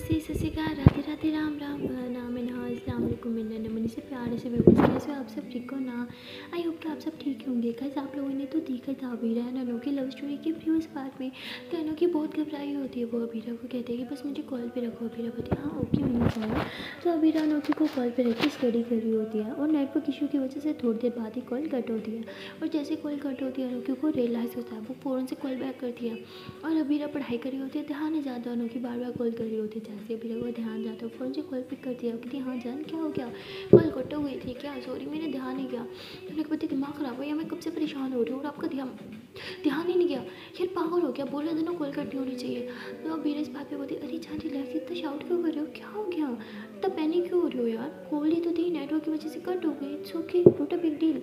नमस्ते, सत श्री अकाल, राधे राधे, राम राम, नाम अस्सलाम वालेकुम, नमनी से प्यारे से व्यूअर्स, कैसे हो आप सब? ठीक हो ना? आई होप कि आप सब ठीक होंगे। गाइस आप लोगों ने तो देखा था अबीरा ननों की लव स्टोरी के प्रीवियस पार्ट में ननों की बहुत घबराई होती है। वो अबीरा को कहते हैं कि बस मुझे कॉल पे रखो। अबीरा बोलती है हाँ ओके मैंने कहा। तो अबीरा अनोखी को कॉल पे रख के स्टडी कर रही होती है और नेटवर्क इशू की वजह से थोड़ी देर बाद ही कॉल कट होती है। और जैसे कॉल कट होती है अनोखी को रियलाइज़ होता है, वो फ़ौरन से कॉल बैक करती है। और अबीरा पढ़ाई कर रही होती है, ध्यान नहीं जाता, अनोखी बार बार कॉल कर रही होती है। जैसे अबीरा को ध्यान जाता है, फ़ोन से कॉल पिक करती है, कहती हाँ जान क्या हो गया, कॉल कट हो गई थी क्या, सॉरी मैंने ध्यान नहीं किया। तो उन्हें कहती दिमाग ख़राब है या मैं कब से परेशान हो रही हूँ और आपका ध्यान ही नहीं गया, यार पागल हो क्या, बोल रहे थे ना कॉल कट नहीं होनी चाहिए। तो अबीरा इस बात पे बोलती अरे जान रिलैक्स, इतना शाउट क्यों कर रहे हो, क्या हो गया, इतना पैनिक क्यों हो रही हो यार, कॉल ही तो थी, नेटवर्क की वजह से कट हो गई, it's okay, not a big deal.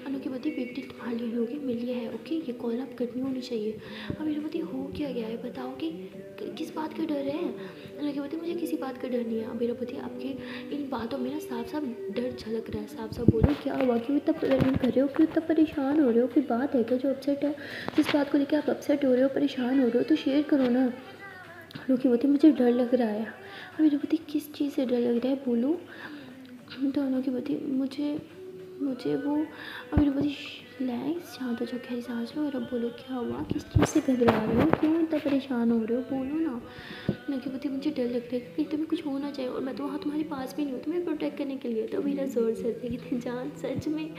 अनोखी बोलती बिग डील तुम्हारे लिए होगी, मेरे लिए है ओके, ये कॉल अब कट नहीं होनी चाहिए। अबीरा बोलती हो क्या गया है बताओ कि किस बात का डर है। अनोखी बोलती मुझे किसी बात का डर नहीं है। अबीरा बोलती आपकी इन बातों में ना साफ साफ डर झलक रहा है, साफ साफ बोलो क्या हुआ, क्यों इतना कर रहे हो, क्यों इतना परेशान हो रहे हो, कोई बात है क्या जो अपसेट है, जिस बात को लेकर आप अपसेट हो रहे हो, परेशान हो रहे हो तो शेयर करो ना। अनोखी बोलती मुझे डर लग रहा है। अबीरा बोलती किस चीज़ से डर लग रहा है बोलो। तो अनोखी बोलती मुझे वो। अबीरा बोलती रिलैक्स, शांत हो जाओ, गहरी सांस लो और अब बोलो क्या हुआ, किस चीज़ से घबरा रहे हो, क्यों इतना परेशान हो रहे हो, बोलो ना। अनोखी बोलती मुझे डर लगता है कि तुम्हें कुछ होना चाहिए और मैं तो वहाँ तुम्हारे पास भी नहीं हूँ तुम्हें प्रोटेक्ट करने के लिए। तो अबीरा ज़ोर से हंसती है, कहती जान सच में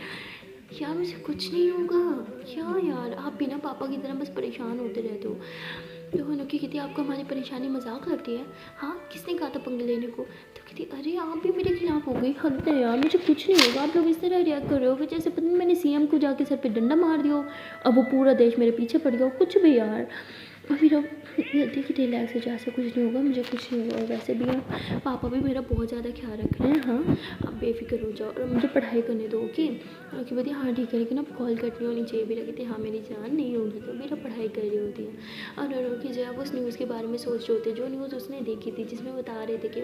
यार मुझे कुछ नहीं होगा, क्या यार आप बिना पापा की तरह बस परेशान होते रहते हो। तो अनोखी कहती आपको हमारी परेशानी मजाक लगती है, हाँ किसने कहा था पंगे लेने को। तो कहती अरे आप भी मेरे खिलाफ हो गई, हद है यार, मुझे कुछ नहीं होगा, आप लोग इस तरह रिएक्ट कर रहे हो कि जैसे पता नहीं मैंने सीएम को जाके सर पे डंडा मार दिया हो, अब वो पूरा देश मेरे पीछे पड़ गया हो, कुछ भी यार। अभी देखिए रिलैक्स हो, जैसे कुछ नहीं होगा, मुझे कुछ नहीं होगा, वैसे भी आप पापा भी मेरा बहुत ज़्यादा ख्याल रख रहे हैं, हाँ आप बेफिक्र हो जाओ और मुझे पढ़ाई करने दो ओके। कि बोलती हाँ ठीक है, लेकिन अब कॉल कट नहीं होनी चाहिए। मेरा कहती हाँ मेरी जान नहीं होगी, तो मेरा पढ़ाई कर रही होती है। और अनोखी जो है वो उस न्यूज़ के बारे में सोच रहे होते, जो न्यूज़ उसने देखी थी जिसमें बता रहे थे कि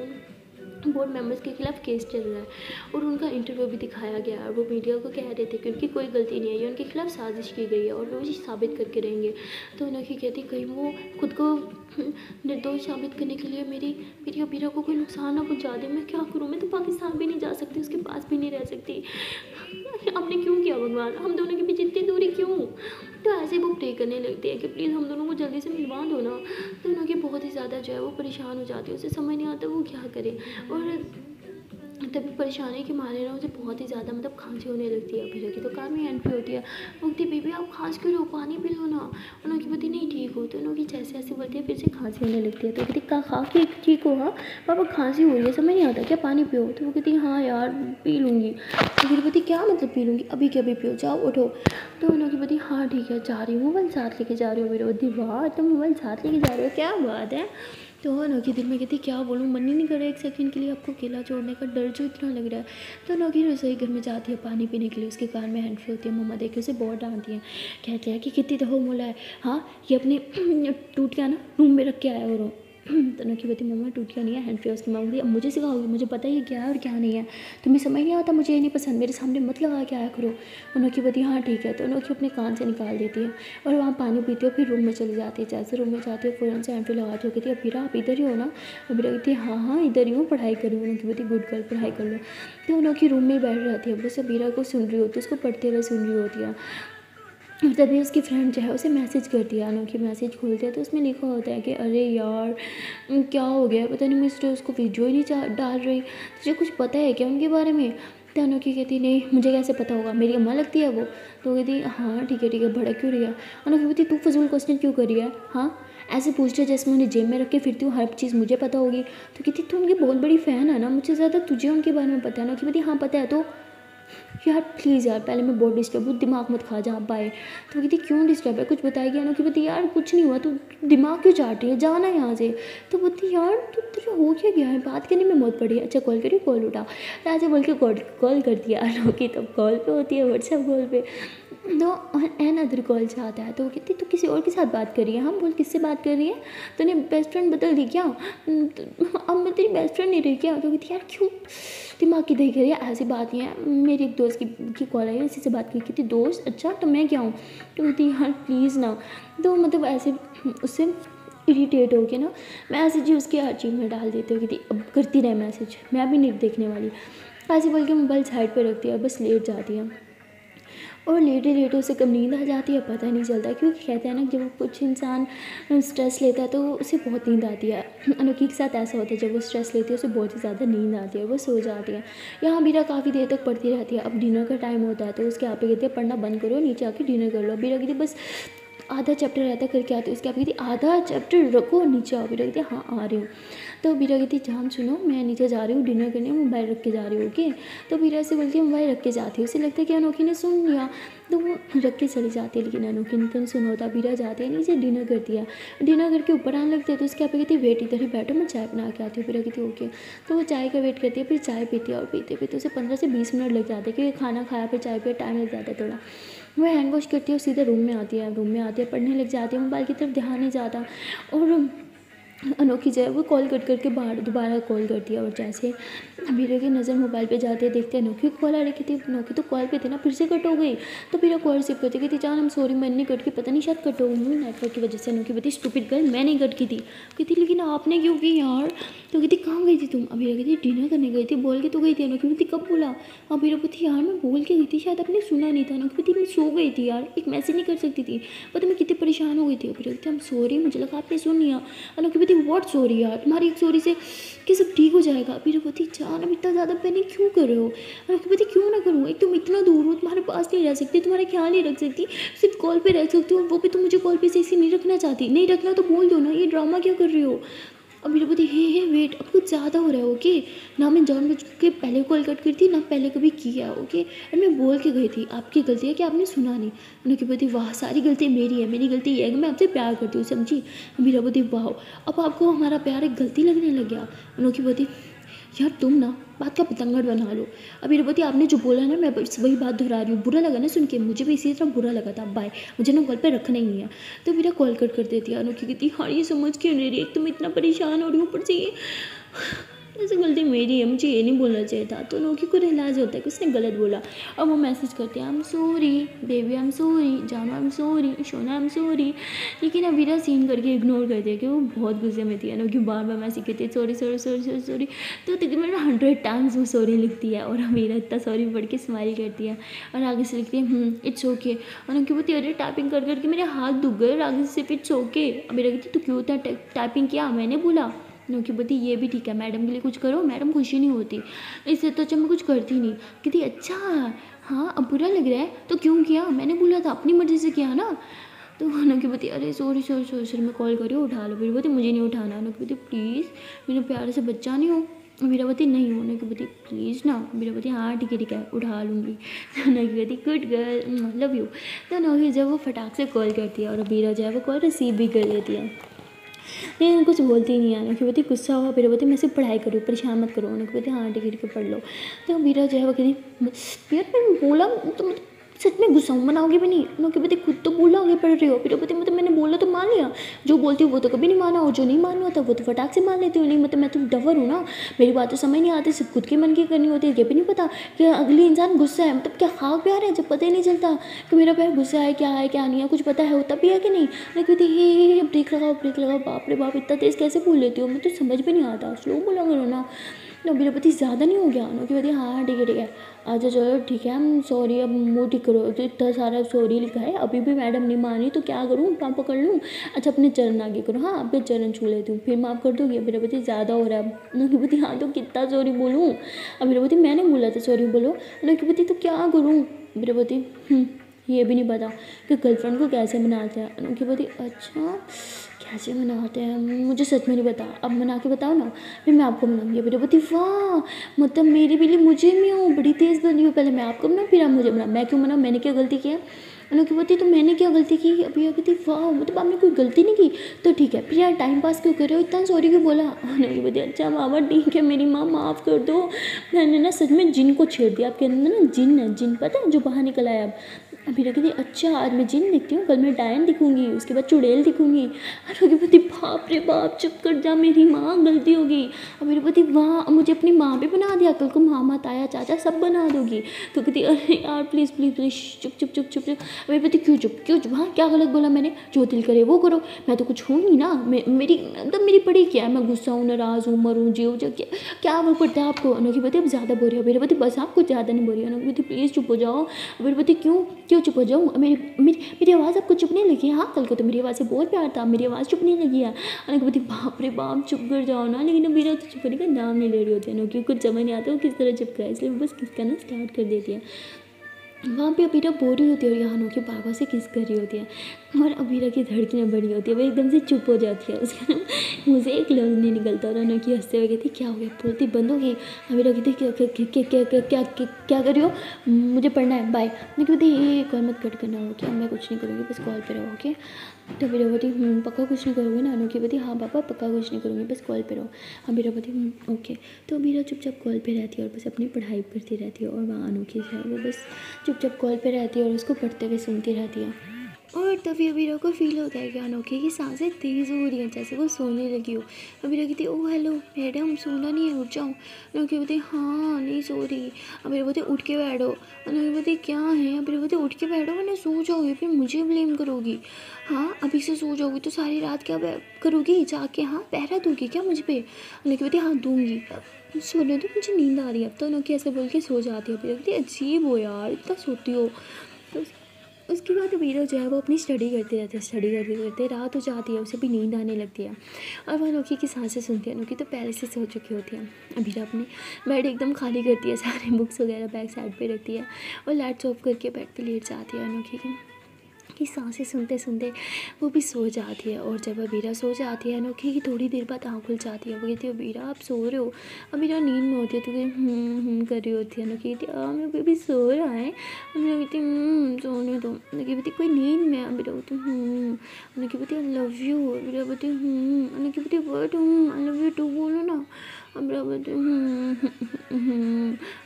बोर्ड मेंबर्स के खिलाफ केस चल रहा है और उनका इंटरव्यू भी दिखाया गया है। वो मीडिया को कह रहे थे कि उनकी कोई गलती नहीं है, ये उनके खिलाफ साजिश की गई है और वो ये साबित करके रहेंगे। तो अनोखी कहती कहीं वो खुद को निर्दोष साबित करने के लिए मेरी अबीरा को कोई नुकसान ना पहुंचा दे, मैं क्या करूँ, मैं तो पाकिस्तान भी नहीं जा सकती, उसके पास भी नहीं रह सकती, आपने क्यों किया भगवान, हम दोनों के बीच इतनी दूरी क्यों। तो ऐसे वो प्रे करने लगती है कि प्लीज़ हम दोनों को जल्दी से मिलवा दो ना। तो उनकी बहुत ही ज़्यादा जो है वो परेशान हो जाती है, उसे समझ नहीं आता वो क्या करे। और तभी परेशानी के मारे ना उसे बहुत ही ज़्यादा मतलब खांसी होने लगती है। अबीरा की तो कार में एंट्री होती है, वो कहती बेबी आप खांस क्यों रहे हो, पानी पी लो ना। उनकी बोलती नहीं ठीक हो। तो उनकी जैसे ऐसे बोलती है फिर से खांसी होने लगती है। तो कहती खा के ठीक हो, हाँ पापा खांसी हो रही है समझ नहीं आता क्या, पानी पियो। तो वो कहती हाँ यार पी लूँगी। तो फिर बोलती क्या मतलब पी लूँगी, अभी के अभी पियो, जाओ उठो। तो उनकी बोलती हाँ ठीक है जा रही हूँ, मोबाइल साथ लेके जा रही हो। मेरे बोलती वाह तुम मोबाइल साथ लेके जा रहे हो, क्या बात है। तो अनोखी दिल में कहती क्या बोलूँ, मन ही नहीं कर रहा एक सेकंड के लिए आपको अकेला छोड़ने का, डर जो इतना लग रहा है। तो अनोखी रसोई घर में जाती है पानी पीने के लिए, उसके कान में हैंड फ्री होती है। मम्मा देख के उसे बहुत डांटती हैं, कहती है कि कितनी दफ़ा बोला है, हाँ ये अपनी टूटियाँ ना रूम में रख के आया करो। तो अनोखी बोलती मम्मा टूटियाँ नहीं है, हैंड फ्री। उसकी माँ बोलती अब मुझे सिखाओगी, मुझे पता ही क्या है और क्या नहीं है, तुम्हें समझ नहीं आता, मुझे ये नहीं पसंद, मेरे सामने मत लगा के आया करो। अनोखी बोलती हाँ ठीक है। तो अनोखी अपने कान से निकाल देती है और वहाँ पानी पीती है, फिर रूम में चली जाती है। जैसे रूम में जाती है फ़ौरन से हैंड फ्री लगाती है, कहती है अबीरा आप इधर ही हो ना। अबीरा कहती है हाँ हाँ इधर ही हूँ, पढ़ाई कर रही हूँ। अनोखी बोलती गुड गर्ल पढ़ाई कर लो। तो अनोखी रूम में बैठ रहती है, बस अबीरा को सुन रही होती है, उसको पढ़ते हुए सुन रही होती है। और तभी उसकी फ्रेंड जो है उसे मैसेज करती है। अनोखी मैसेज खोलती है तो उसमें लिखा होता है कि अरे यार क्या हो गया पता नहीं, मिस्टर उसको वीडियो ही नहीं डाल रही, तुझे कुछ पता है क्या उनके बारे में। तो अनोखी कहती नहीं मुझे कैसे पता होगा, मेरी अम्मा लगती है वो। तो कहती हाँ ठीक है भड़क क्यों रही है। अनोखी कहती तू फजूल क्वेश्चन क्यों कर रही है, हाँ ऐसे पूछ रहे जैसे मैं उन्हें जेब में रख के फिरती हूँ, हर चीज़ मुझे पता होगी। तो कहती तू उनकी बहुत बड़ी फ़ैन है ना, मुझे ज़्यादा तुझे उनके बारे में पता है। अनोखी कहती हाँ पता है। तो यार प्लीज़ यार पहले मैं बहुत डिस्टर्ब हूँ, दिमाग मत खा जा बाय। तो कहती क्यों डिस्टर्ब है, कुछ बताएगी। अनोखी बोलती यार कुछ नहीं हुआ, तू दिमाग क्यों चाट रही है, जाना यहाँ से। तो बोलती यार तू तेरा हो क्या गया है, बात करने में मौत पड़ी है, अच्छा कॉल करिए, कॉल उठा। तो ऐसे बोल के कॉल करती है। अनोखी तब कॉल पे होती है, व्हाट्सएप कॉल पे। तो एन अदर कॉल से आता है। तो वो कहती तो किसी और के साथ बात कर रही है, हम बोल किससे बात कर रही है, तूने बेस्ट फ्रेंड बदल दी क्या, अब मैं तेरी बेस्ट फ्रेंड नहीं रही क्या। तो कहती यार क्यों दिमाग की दही करिए, ऐसी बात नहीं है, मेरी एक दोस्त की कॉल आई है, इसी से बात की थी। दोस्त अच्छा तो मैं क्या हूँ। तो कहती यार प्लीज़ ना। तो मतलब ऐसे उससे इरिटेट हो के ना मैसेज ही उसके हर चीज़ में डाल देते हो कि अब करती रहे मैसेज, मैं भी नहीं देखने वाली। ऐसे बोल के मोबाइल साइड पे रखती है, बस लेट जाती है और लेटे लेटे उसे कब नींद आ जाती है पता नहीं चलता, क्योंकि कहते हैं ना जब कुछ इंसान स्ट्रेस लेता है तो उसे बहुत नींद आती है। अनोखी के साथ ऐसा होता है, जब वो स्ट्रेस लेती है उसे बहुत ही ज़्यादा नींद आती है, वो सो जाती है। यहाँ बीरा काफ़ी देर तक पढ़ती रहती है। अब डिनर का टाइम होता है तो उसके आप पे कहती है पढ़ना बंद करो, नीचे आके डिनर कर लो। बीरा कहती बस आधा चैप्टर रहता करके आती है। उसके आप कहती आधा चैप्टर रखो, नीचे आओ। बीरा कहती हाँ आ रही हूँ। तो बीरा कहती जान सुनो, मैं नीचे जा रही हूँ डिनर करने, मोबाइल रख के जा रही हूँ ओके। तो बीरा से बोलती है मोबाइल रख के जाती है। उसे लगता है कि अनोखी ने सुन लिया तो वो रख के चली जाती है, लेकिन अनोखी ने कहीं सुना होता। बीरा जाती है नीचे डिनर करती है, डिनर करके ऊपर आने लगती है तो उसके आप कहती है वेट इधर ही बैठो, मैं चाय बना के आती हूँ। बीरा कहती है ओके। तो वो चाय का वेट करती है, फिर चाय पीती है और पीते पीते उसे 15 से 20 मिनट लग जाते हैं, क्योंकि खाना खाया फिर चाय पे टाइम लग जाता है थोड़ा। वो हैंड वॉश करती है और सीधे रूम में आती है, पढ़ने लग जाती है, मोबाइल की तरफ ध्यान नहीं जाता। और अनोखी जो है वो कॉल कट करके बाहर दोबारा कॉल करती है। और जैसे बीरा की नज़र मोबाइल पे जाते देखते हैं अनोखी को कॉल आ रही थी। अनोखी तो कॉल पे थी ना, फिर से कट हो गई। तो बीरा कॉल रिसीव करती कहती जान हम सॉरी, मैंने नहीं कट की, पता नहीं शायद कट हो गई नेटवर्क की वजह से। अनोखी कहती स्टूपिड गर्ल, मैं नहीं कट की थी। कहती लेकिन आपने क्यों की यार। तो कहती कहाँ गई थी तुम। बीरा कहती डिनर करने गई थी, बोल के तो गई थी। अनोखी कहती कब बोला। बीरा कहती यार मैं बोल के गई थी, शायद आपने सुना नहीं था। अनोखी कहती मैं सो गई थी यार, एक मैसेज नहीं कर सकती थी, पता मैं कितनी परेशान हो गई थी। बीरा कहती हम सॉरी, मुझे लगा आपने सुन लिया। अनोखी कहती व्हाट सॉरी यार, तुम्हारी एक सॉरी से कि सब ठीक हो जाएगा। बीरा कहती जान अब इतना ज़्यादा पैनिक क्यों कर रहे हो। अनोखी कहती क्यों ना करूँ, एक तुम इतना दूर हो, तुम्हारे पास नहीं रह सकती, तुम्हारा ख्याल नहीं रख सकती, सिर्फ कॉल पे रह सकती हो, वो भी तुम मुझे कॉल पे से ऐसे नहीं रखना चाहती। नहीं रखना तो बोल दो ना, ये ड्रामा क्या कर रही हो। अब बीरा कहती हे वेट, अब कुछ ज़्यादा हो रहा है ओके। ना मैं जानबूझ के पहले कॉल कट करती, ना पहले कभी किया ओके। और मैं बोल के गई थी, आपकी गलती है कि आपने सुना नहीं। अनोखी कहती वाह सारी गलती मेरी है, मेरी गलती ये है कि मैं आपसे प्यार करती हूँ, समझी। बीरा कहती वाह अब आपको हमारा प्यार एक गलती लगने लग गया। अनोखी कहती यार तुम ना बात का पतंगड़ बना लो। अभी रबती आपने जो बोला ना मैं बस वही बात दोहरा रही हूँ, बुरा लगा ना सुन के, मुझे भी इसी तरह बुरा लगा था, बाय, मुझे ना कॉल पे रखना ही नहीं है। तो मेरा कॉल कट कर देती है। अनोखी कहती हाँ ये समझ क्यों नहीं रही, एक तुम इतना परेशान हो रही हो, ऊपर से ये ऐसे गलती मेरी है, मुझे ये नहीं बोलना चाहिए था। तो अनोखी को रियलाइज होता है कि उसने गलत बोला। अब वो मैसेज करते हैं I am sorry baby, I am sorry जानो, आई एम सॉरी सोना, आई एम सॉरी। लेकिन अबीरा सीन करके इग्नोर करती है कि वो बहुत गुस्से में थी। अनोखी बार बार मैसेज कहती है sorry sorry sorry sorry sorry. तो तकरीबन 100 टाइम्स वो सॉरी लिखती है और अबीरा इतना सॉरी पढ़ के स्माइल करती है और आगे से लिखती है इट्स ओके। अनोखी बोलती है अरे टाइपिंग कर करके मेरे हाथ दुख गए, आगे से सिर्फ इट्स ओके। अबीरा कहती तो क्यों था टाइपिंग किया, मैंने बोला। अनोखी बोलती ये भी ठीक है, मैडम के लिए कुछ करो, मैडम खुशी नहीं होती, इससे तो अच्छा मैं कुछ करती नहीं। कहती अच्छा हाँ अब बुरा लग रहा है तो क्यों किया, मैंने बोला था अपनी मर्जी से किया ना। तो अनोखी बोलती अरे सॉरी सॉरी सॉरी सॉरी मैं कॉल करी उठा लो। फिर बोलती मुझे नहीं उठाना। अनोखी बोलती प्लीज़ मेरे प्यारे से बच्चा नहीं हो। वीरावती नहीं हो। अनोखी बोलती प्लीज़ ना। वीरावती हाँ ठीक है उठा लूँगी। तो अनोखी कहती गुड गर्ल लव यू। तो अनोखी जब वो फटाक से कॉल करती है और वीरा जो है वो कॉल रिसीव भी कर लेती है, लेकिन कुछ बोलती नहीं है। अनोखी बोलती गुस्सा हुआ, बीरा बोलती मैं सिर्फ पढ़ाई करूँ, परेशान मत करो। अनोखी बोलती हाँ ठीक है पढ़ लो। तो बीरा जो है वो कहती यार मैं बोला तो सच में गुस्सा मनाओगे भी नहीं। अनोखी बोलती खुद तो बोला आगे पढ़ रही हो। बीरा बोलती मतलब मैंने बोला तो मान लिया, जो बोलती हूँ वो तो कभी नहीं माना और जो नहीं मानना होता वो तो फटाक से मान लेती हूँ। नहीं मतलब मैं तो डवर हूँ ना, मेरी बात तो समझ नहीं आती, सिर्फ खुद के मन की करनी होती है। ये भी नहीं पता कि अगली इंसान गुस्सा है, मतलब क्या खाक प्यार है जब पता ही नहीं चलता कि मेरा प्यार गुस्सा है क्या नहीं है, कुछ पता है होता भी है कि नहीं। अनोखी बोलती हे ब्रेक लगाओ, बाप रे बाप इतना तेज़ कैसे बोल लेती हो, मैं तो समझ भी नहीं आता, स्लो बोला करो ना। बीरा बोलती ज़्यादा नहीं हो गया। अनोखी बोलती हाँ ठीक है अच्छा चलो ठीक है हम सॉरी अब मुँह ठीक करो। तो इतना सारा सॉरी लिखा है, अभी भी मैडम नहीं मान रही तो क्या करूँ, पाँव पकड़ लूँ। अच्छा अपने चरण आगे करो, हाँ अपने चरण छू लेती हूँ, फिर माफ़ कर दोगी। बीरा बोलती ज़्यादा हो रहा है। अनोखी बोलती हाँ तो कितना सॉरी बोलूँ। बीरा बोलती मैंने बोला था सॉरी बोलो। अनोखी बोलती तो क्या करूँ। बीरा बोलती ये भी नहीं पता कि गर्लफ्रेंड को कैसे मनाते हैं। अनोखी बोलती अच्छा कैसे मनाते हैं, मुझे सच में नहीं पता, अब मना के बताओ ना फिर मैं आपको मनाऊंगी। बीरा बोलती वाह मतलब मेरी बिल्ली मुझे में हो, बड़ी तेज़ बनी हो, पहले मैं आपको मनाऊँ फिर आप मुझे मनाओ, मैं क्यों मनाऊँ, मैंने क्या गलती किया। अनोखी बोलती तो मैंने क्या गलती की। अभी कहती वाह मतलब आपने कोई गलती नहीं की तो ठीक है, फिर यार टाइम पास क्यों कर रहे हो, इतना सॉरी क्यों बोला। अनोखी बोलती अच्छा मामा ठीक है मेरी माँ माफ़ कर दो, मैंने ना सच में जिन को छेड़ दिया, आपके अंदर ना जिन है, जिन पता है जो बाहर निकल आया। अभी कहती अच्छा आज मैं जिन दिखती हूँ, कल मैं डायन दिखूंगी, उसके बाद चुड़ैल दिखूंगी। अभी पति बाप रे बाप चुप कर जा, मेरी माँ गलती होगी। अभी पति वाह मुझे अपनी माँ भी बना दिया, कल को मामा ताया चाचा सब बना दोगी। तो कहती अरे यार प्लीज़ प्लीज़ प्लीज़ चुप चुप चुप चुप चुप। अभी पति क्यों चुप हाँ क्या गलत बोला मैंने, जो दिल करे वो करो, मैं तो कुछ हूँ नहीं ना, मेरी मतलब मेरी पड़ी क्या है, मैं गुस्सा हूँ नाराज़ हूँ मरूँ जीव जो क्या वो पड़ता है आपको। अनोखी पति अब ज़्यादा बोल रही हो, मेरे पति बस आप कुछ ज़्यादा नहीं बोल रही हो। अनोखी पति प्लीज़ चुप हो जाओ। मेरे पति क्यों चुप हो जाऊँ, मेरी आवाज़ आपको चुपने लगी है। हाँ कल को तो मेरी आवाज़ से बहुत प्यार था, मेरी आवाज़ चुपने लगी है। अनोखी पति बाप रे बाप चुप कर जाओ ना, लेकिन मेरा तो चुप करने का नाम नहीं ले रही होती है। अनोखी कुछ समझ नहीं आता वो किस तरह चुप कराए, इसलिए बस किस करना स्टार्ट कर देती है। वहाँ पे अबीरा बोल रही होती है और यहाँ के बाबा से किस कर रही होती है, और अबीरा की धड़कनें बढ़ी होती है, वो एकदम से चुप हो जाती है। उसका ना मुँह से एक लफ्ज़ नहीं निकलता, और अनोखी हंसते हुए कहती क्या हो गया, बोलती बंद हो गई। अबीरा कहती क्या कर रही हो, मुझे पढ़ना है बाय। मैं कहती ये कॉल मत कट करना, ओके मैं कुछ नहीं करूँगी बस कॉल पे रहो ओके। तो अबीरा बोलती पक्का कुछ नहीं करोगे ना। अनोखी बोलती हाँ पापा पक्का कुछ नहीं करूँगी बस कॉल पे रहो। अबीरा बोलती ओके। तो अबीरा चुपचाप कॉल पे रहती है और बस अपनी पढ़ाई करती रहती है, और वहाँ अनोखी जो है वो बस चुपचाप कॉल पे रहती है और उसको पढ़ते हुए सुनती रहती है। और तभी अबीरा को फील होता है कि अनोखी की सांसें तेज़ हो रही हैं, जैसे वो सोने लगी हो। अबीरा कहती ओह हेलो मैडम सोना नहीं है, उठ जाऊँ। अनोखी बोलती हाँ नहीं सो रही। अबीरा बोलती उठ के बैठो। अनोखी बोलती क्या है, अबीरा बोलती उठ के बैठो वरना सो जाओगी, फिर मुझे ब्लेम करोगी। हाँ अभी से सो जाओगी तो सारी रात क्या करोगी जाके, हाँ पहरा दोगी क्या मुझ पर। अनोखी बोलती हाँ दूंगी, सोने दो मुझे नींद आ रही है। अब तो अनोखी ऐसे बोल के सो जाती है। अबीरा बोलती अजीब हो यार इतना सोती हो। तो उसके बाद अबीरा जो है वो अपनी स्टडी करते रहते हैं, स्टडी करते करते रात हो जाती है, उसे भी नींद आने लगती है। और वह अनोखी की सांसें सुनती है। अनोखी तो पहले से सो चुकी होती है। अबीरा अपनी बेड एकदम खाली करती है, सारे बुक्स वगैरह बैग साइड पे रखती है और लाइट्स ऑफ करके बेड पे लेट जाती है। अनोखी की सांसें सुनते सुनते वो भी सो जाती है। और जब अबीरा सो जाती है अनोखी की थोड़ी देर बाद आँख खुल जाती है। वो कहती है अबीरा आप सो रहे हो। अबीरा नींद में होती है तो कर रही होती है। अनोखी कहती है मेरा बेबी सो रहा है। अबीरा कहती सोने दो। अनोखी कहती कोई नींद में। अबीरा कहती अनोखी कहती आई लव यू। अबीरा कहती अनोखी कहती but I love you too बोलो ना। अबीरा कहती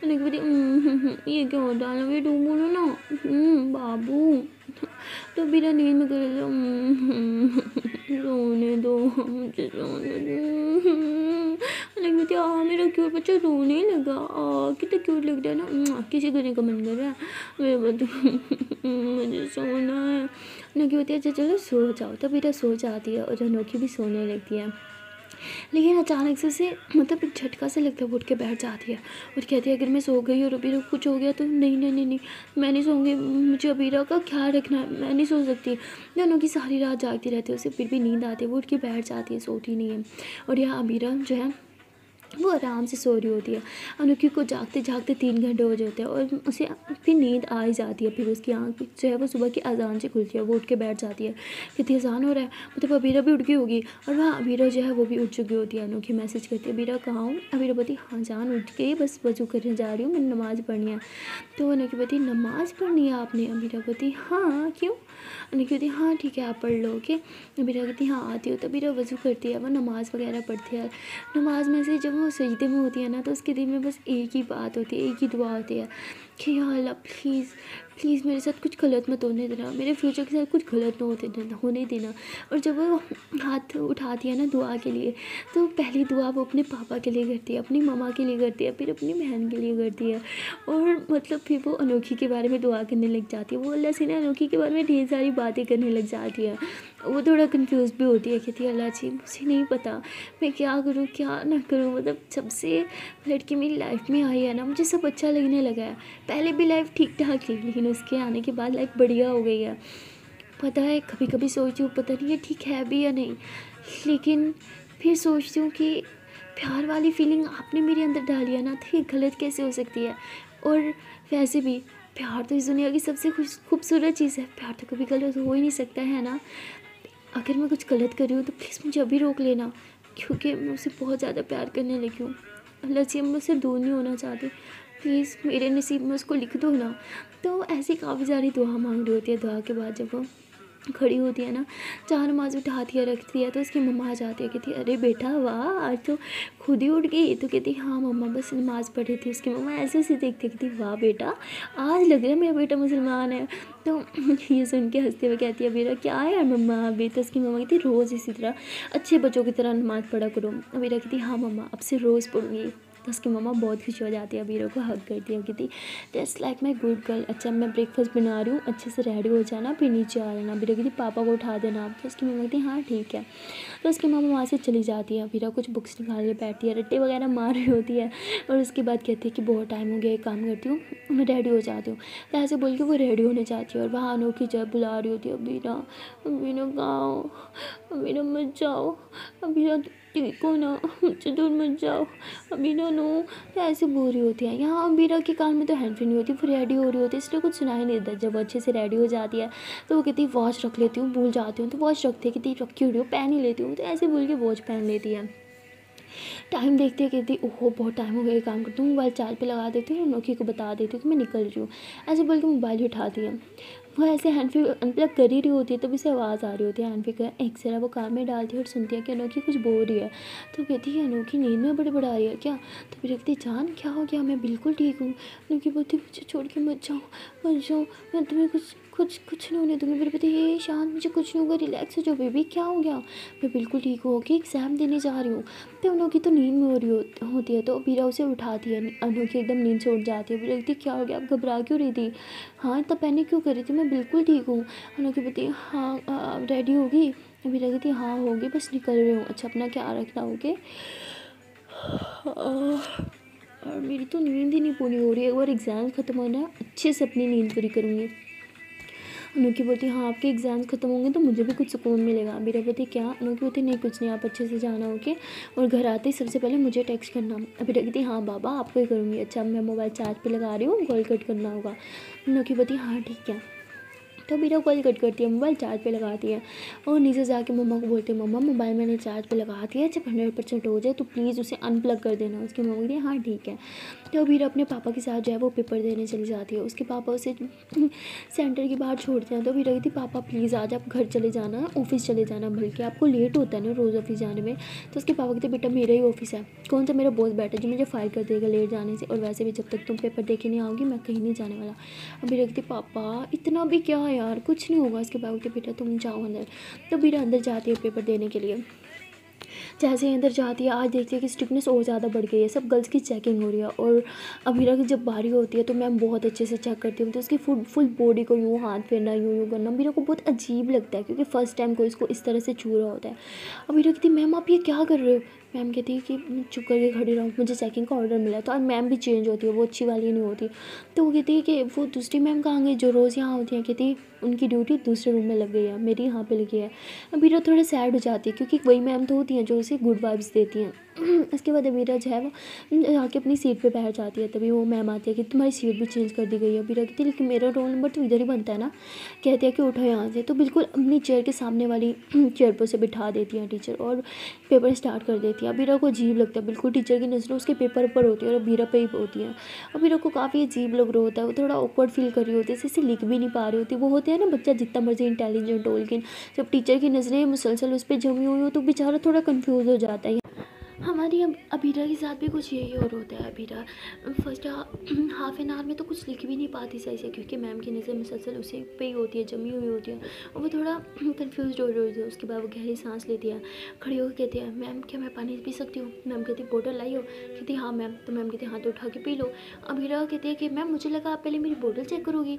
अनोखी कहती ये क्या होता है, आई लव यू टू बोलो ना बाबू। तो अबीरा नींद में कर रोने दो मुझे सोने दो। कहती हाँ मेरा क्यूट बच्चा रोने लगा, कितना क्यूट लग रहा है ना, किसी करने का मन कर रहा है। मेरे बच्चे मुझे सोना है। अनोखी होती है अच्छा चलो सो जाओ। तो अबीरा सो जाती है और अनोखी भी सोने लगती है। लेकिन अचानक से उसे मतलब एक झटका से लगता है, वो उठ के बैठ जाती है और कहती है अगर मैं सो गई और अबीरा को कुछ हो गया तो नहीं नहीं नहीं नहीं मैं नहीं सोऊंगी, मुझे अबीरा का ख्याल रखना है, मैं नहीं सो सकती। दोनों की सारी रात जागती रहती है, उसे फिर भी नींद आती है, वो उठ के बैठ जाती है, सोती नहीं है। और यहाँ अबीरा जो है वो आराम से सो रही होती है। अनोखी को जागते जागते 3 घंटे हो जाते हैं और उसे फिर नींद आ ही जाती है। फिर उसकी आँख जो है वो सुबह की अजान से खुलती है, वो उठ के बैठ जाती है। कहती है अजान हो रहा है, मतलब अबीरा भी उठ गई होगी। और वहाँ अबीरा जो है वो भी उठ चुकी होती है। अनोखी मैसेज करती है अबीरा कहाँ हूँ। अबीरा बोलती हाँ जान उठ गई, बस वज़ू करने जा रही हूँ, मैंने नमाज़ पढ़नी है। तो अनोखी बोलती नमाज़ पढ़नी है आपने। अबीरा बोलती हाँ क्यों। अनोखी बोलती हाँ ठीक है आप पढ़ लो ओके। अबीरा कहती हाँ आती हो। तो अबीरा वज़ू करती है, वो नमाज़ वगैरह पढ़ती है। नमाज़ में से जब वो सजदे में होती है ना तो उसके दिल में बस एक ही बात होती है, एक ही दुआ होती है कि या अल्लाह प्लीज़ प्लीज़ मेरे साथ कुछ गलत मत होने देना, मेरे फ्यूचर के साथ कुछ गलत होने देना। और जब वो हाथ उठाती है ना दुआ के लिए, तो पहली दुआ वो अपने पापा के लिए करती है, अपनी मम्मा के लिए करती है, फिर अपनी बहन के लिए करती है। और मतलब फिर वो अनोखी के बारे में दुआ करने लग जाती है। वो अल्लाह से ना अनोखी के बारे में ढेर सारी बातें करने लग जाती है। वो थोड़ा कंफ्यूज भी होती है, कहती है अल्लाह जी मुझे नहीं पता मैं क्या करूँ क्या ना करूँ। मतलब जब से लड़की मेरी लाइफ में आई है ना मुझे सब अच्छा लगने लगा है। पहले भी लाइफ ठीक ठाक थी लेकिन उसके आने के बाद लाइफ बढ़िया हो गई है। पता है कभी कभी सोचती हूँ पता नहीं ये ठीक है भी या नहीं, लेकिन फिर सोचती हूँ कि प्यार वाली फीलिंग आपने मेरे अंदर डाली है ना तो ये गलत कैसे हो सकती है। और वैसे भी प्यार तो इस दुनिया की सबसे खूबसूरत चीज़ है, प्यार तो कभी गलत हो ही नहीं सकता है ना। अगर मैं कुछ गलत कर रही हूँ तो प्लीज़ मुझे अभी रोक लेना, क्योंकि मैं उसे बहुत ज़्यादा प्यार करने लगी हूँ। अल्लाह से मैं उससे दूर नहीं होना चाहती, प्लीज़ मेरे नसीब में उसको लिख दो ना। तो ऐसी काफ़ी सारी दुआ मांग रही होती है। दुआ के बाद जब वो खड़ी होती है ना, जहाँ नमाज़ उठाती है रखती है, तो उसकी मम्मा आ जाती है, कहती है अरे बेटा वाह आज तो खुद ही उठ गई। तो कहती हाँ मम्मा बस नमाज़ पढ़ी थी। उसकी मम्मा ऐसे ऐसे देखती कहती वाह बेटा आज लग रहा है मेरा बेटा मुसलमान है। तो ये सुन के हंसते हुए कहती है अबीरा क्या है यार मम्मा अभी। तो उसकी मम्मा कहती रोज़ इसी तरह अच्छे बच्चों की तरह नमाज़ पढ़ा करो। अबीरा कहती हाँ मम्मा अब से रोज़ पढ़ूंगी। तो उसकी मम्मा बहुत खुश हो जाती है, अबीरा को हग करती है, कहती just like my good girl. अच्छा मैं ब्रेकफास्ट बना रही हूँ, अच्छे से रेडी हो जाना फिर नीचे आ जाना। अबीरा कहती पापा को उठा देना आप। तो उसकी मम्मा कहती हाँ ठीक है। तो उसकी मम्मा वहाँ से चली जाती है। अबीरा कुछ बुक्स निकाल के बैठती है, रट्टे वगैरह मार रही होती है और उसके बाद कहती है कि बहुत टाइम हो गया एक काम करती हूँ मैं रेडी हो जाती हूँ। तो ऐसे बोल के वो रेडी होने जाती है और वहाँ अनोखी जब बुला रही होती है अबीरा अबीरा गाओ अबीरा मत जाओ अबीरा ठीक हो ना मुझसे दूर मत जाओ अबीरा नो। तो ऐसे बोल रही होती है। यहाँ अबीरा के कान में तो हैंड फ्री नहीं होती, फिर रेडी हो रही होती है इसलिए कुछ सुनाई नहीं देता। जब अच्छे से रेडी हो जाती है तो वो कहती वॉच रख लेती हूँ भूल जाती हूँ। तो वॉच रखती है कहती रखी हुई हो पहन ही लेती हूँ। तो ऐसे बोल के वॉच पहन लेती है। टाइम देखते कहती ओहो बहुत टाइम हो गया काम करती हूँ मोबाइल चार्ज पे लगा देती हूँ और नोकी को बता देती हूँ कि मैं निकल रही हूँ। ऐसे बोल के मोबाइल उठाती है। वो ऐसे हैंड फ्री अनप्लग कर ही रही होती है तब इसे आवाज़ आ रही होती है हैंड फ्री का एक जरा वो कान में डालती है और सुनती है कि अनोखी कुछ बोल रही है। तो कहती है अनोखी नींद में बड़े बड़ा रही है क्या। तो फिर कहती जान क्या हो गया मैं बिल्कुल ठीक हूँ। अनोखी बोलती मुझे छोड़ के मत जाओ मैं तुम्हें कुछ नहीं होने दूँगी। मेरे पति ये शांत मुझे कुछ नहीं होगा रिलैक्स हो जाओ बेबी क्या हो गया मैं बिल्कुल ठीक हूँ कि एग्ज़ाम देने जा रही हूँ। तो अनोखी तो नींद में हो रही होती है तो अबीरा उसे उठाती है। अनोखी एकदम नींद से उठ जाती है। अबीरा कहती क्या हो गया आप घबरा क्यों रही थी हाँ इतना पैनिक क्यों कर रही थी मैं बिल्कुल ठीक हूँ। अनोखी बोलती हाँ रेडी होगी। अबीरा कहती हाँ होगी बस निकल रही हूँ। अच्छा अपना क्या रखना होगे और मेरी तो नींद ही नहीं पूरी हो रही है। एक बार एग्ज़ाम ख़त्म होना अच्छे से अपनी नींद पूरी करूँगी। अनोखी बोलती हाँ आपके एग्ज़ाम्स ख़त्म होंगे तो मुझे भी कुछ सुकून मिलेगा। अबीरा बोलती क्या। अनोखी बोलती नहीं कुछ नहीं आप अच्छे से जाना ओके और घर आते ही सबसे पहले मुझे टेक्स्ट करना। अबीरा कहती हाँ बाबा आपको ही करूँगी। अच्छा मैं मोबाइल चार्ज पे लगा रही हूँ कॉल कट करना होगा। अनोखी बोलती हाँ ठीक है। तो अबीरा कॉल कट करती है मोबाइल चार्ज पे लगाती है और नीचे जाके मम्मा को बोलती है मम्मा मोबाइल मैंने चार्ज पे लगा दिया जब 100% हो जाए तो प्लीज़ उसे अनप्लग कर देना। उसकी मम्मा कहती है हाँ ठीक है। तो अबीरा अपने पापा के साथ जो है वो पेपर देने चली जाती है। उसके पापा उसे सेंटर के बाहर छोड़ते हैं। तो अबीरा कहती पापा प्लीज़ आज आप घर चले जाना ऑफिस चले जाना बल्कि आपको लेट होता है ना रोज़ ऑफिस जाने में। तो उसके पापा कहते बेटा मेरा ही ऑफिस है कौन सा मेरा बॉस बैठा जो मुझे फायर कर देगा लेट जाने से और वैसे भी जब तक तुम पेपर दे के नहीं आओगी मैं कहीं नहीं जाने वाला। अबीरा कहती पापा इतना भी क्या यार कुछ नहीं होगा। उसके पापा कहते बेटा तुम जाओ अंदर। तो अबीरा अंदर जाती है पेपर देने के लिए। जैसे ही अंदर जाती है आज देखती है कि स्ट्रिक्टनेस और ज़्यादा बढ़ गई है सब गर्ल्स की चेकिंग हो रही है और अबीरा की जब बारी होती है तो मैम बहुत अच्छे से चेक करती हूँ। तो उसकी फुल बॉडी को यूँ हाथ फेरना यूँ करना अबीरा को बहुत अजीब लगता है क्योंकि फ़र्स्ट टाइम कोई इसको इस तरह से छू रहा होता है। अबीरा कहती मैम आप ये क्या कर रहे हो। मैम कहती है कि चुप करके खड़ी रहो मुझे चेकिंग का ऑर्डर मिला। तो आज मैम भी चेंज होती है वो अच्छी वाली नहीं होती। तो वो कहती है कि वो दूसरी मैम कहाँ गई जो रोज़ यहाँ होती हैं। कहती उनकी ड्यूटी दूसरे रूम में लग गई है मेरी यहाँ पे लगी है। अबीरा थोड़ा सैड हो जाती है क्योंकि वही मैम तो होती हैं जो उसे गुड वाइब्स देती हैं। इसके बाद अबीरा जो है वो आके अपनी सीट पे बैठ जाती है। तभी वो मैम आती है कि तुम्हारी सीट भी चेंज कर दी गई है। अबीरा कहती है लेकिन मेरा रोल नंबर तो इधर ही बनता है ना। कहती है कि उठो यहाँ से। तो बिल्कुल अपनी चेयर के सामने वाली चेयर पर से बिठा देती हैं टीचर और पेपर स्टार्ट कर देती है। अबीरा को अजीब लगता है बिल्कुल टीचर की नज़रें उसके पेपर पर होती है और अबीरा पे ही होती हैं। अबीरा को काफ़ी अजीब लग रहा होता है वो थोड़ा ऑकवर्ड फील कर रही होती है जैसे लिख भी नहीं पा रही होती। वो होते हैं ना बच्चा जितना मर्जी इंटेलिजेंट हो लेकिन जब टीचर की नज़रें मुसलसल उस पर जमी हुई हो तो बेचारा थोड़ा कन्फ्यूज़ हो जाता है। हमारी अबीरा के साथ भी कुछ यही और होता है। Abira first half an hour में तो कुछ लिख भी नहीं पाती सही से क्योंकि मैम की नज़र मुसलसल उसी पे ही होती है जमी हुई होती है और वो थोड़ा कंफ्यूज हो रही होती है। उसके बाद वो गहरी सांस लेती है खड़ी होकर कहती है मैम क्या मैं पानी पी सकती हूँ। मैम कहती बोतल लाई हो। कहती हाँ मैम। तो मैम कहती हाथ उठा के पी लो। अबीरा कहती है कि मैम मुझे लगा आप पहले मेरी बोतल चेक करोगी।